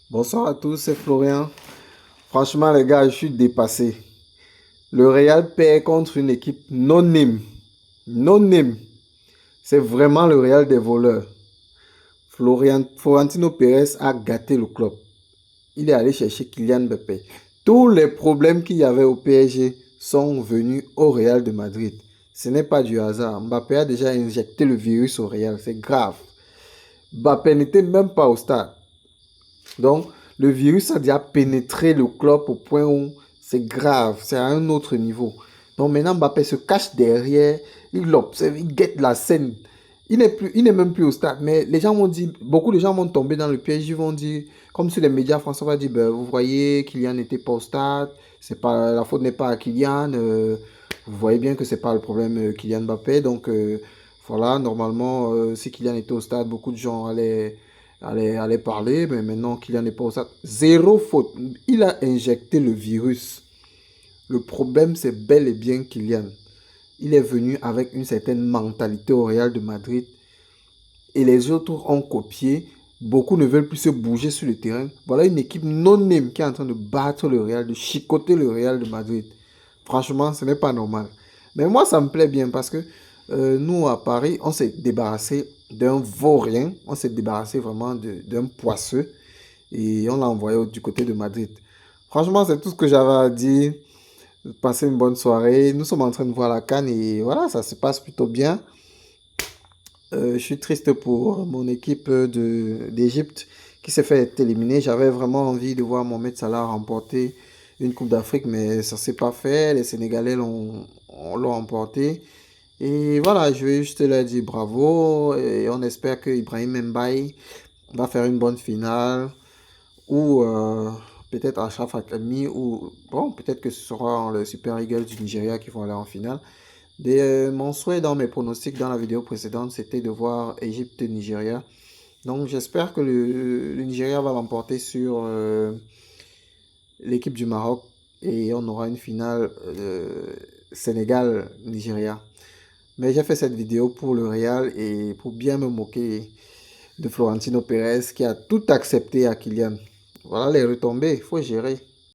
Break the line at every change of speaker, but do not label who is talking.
Bonsoir à tous, c'est Florian. Franchement, les gars, je suis dépassé. Le Real perd contre une équipe non-name. Non-name. C'est vraiment le Real des voleurs. Florentino Pérez a gâté le club. Il est allé chercher Kylian Mbappé. Tous les problèmes qu'il y avait au PSG sont venus au Real de Madrid. Ce n'est pas du hasard. Mbappé a déjà injecté le virus au Real. C'est grave. Mbappé n'était même pas au stade. Donc, le virus a déjà pénétré le club au point où c'est grave, c'est à un autre niveau. Donc maintenant, Mbappé se cache derrière, il observe, il guette la scène. Il n'est même plus au stade. Mais les gens vont dire, beaucoup de gens vont tomber dans le piège, ils vont dire, comme si les médias français vont dire, ben, vous voyez, Kylian n'était pas au stade, c'est pas, la faute n'est pas à Kylian, vous voyez bien que c'est pas le problème Kylian Mbappé. Donc voilà, normalement, si Kylian était au stade, beaucoup de gens allaient parler, mais maintenant Kylian n'est pas au stade. Zéro faute. Il a injecté le virus. Le problème, c'est bel et bien Kylian. Il est venu avec une certaine mentalité au Real de Madrid et les autres ont copié. Beaucoup ne veulent plus se bouger sur le terrain. Voilà une équipe non-name qui est en train de battre le Real, de chicoter le Real de Madrid. Franchement, ce n'est pas normal. Mais moi, ça me plaît bien parce que nous, à Paris, on s'est débarrassé d'un vaurien. On s'est débarrassé vraiment d'un poisseux et on l'a envoyé du côté de Madrid. Franchement, c'est tout ce que j'avais à dire. Passez une bonne soirée. Nous sommes en train de voir la CAN et voilà, ça se passe plutôt bien. Je suis triste pour mon équipe d'Égypte qui s'est fait éliminer. J'avais vraiment envie de voir Mohamed Salah remporter une Coupe d'Afrique, mais ça ne s'est pas fait. Les Sénégalais l'ont emporté. Et voilà, je vais juste leur dire bravo. Et on espère que Ibrahim Mbaye va faire une bonne finale. Ou peut-être Achraf Hakimi. Ou bon, peut-être que ce sera le Super Eagles du Nigeria qui vont aller en finale. Mon souhait dans mes pronostics dans la vidéo précédente, c'était de voir Égypte-Nigeria. Donc j'espère que le Nigeria va l'emporter sur l'équipe du Maroc et on aura une finale Sénégal-Nigeria. Mais j'ai fait cette vidéo pour le Real et pour bien me moquer de Florentino Pérez qui a tout accepté à Kylian. Voilà les retombées, il faut gérer.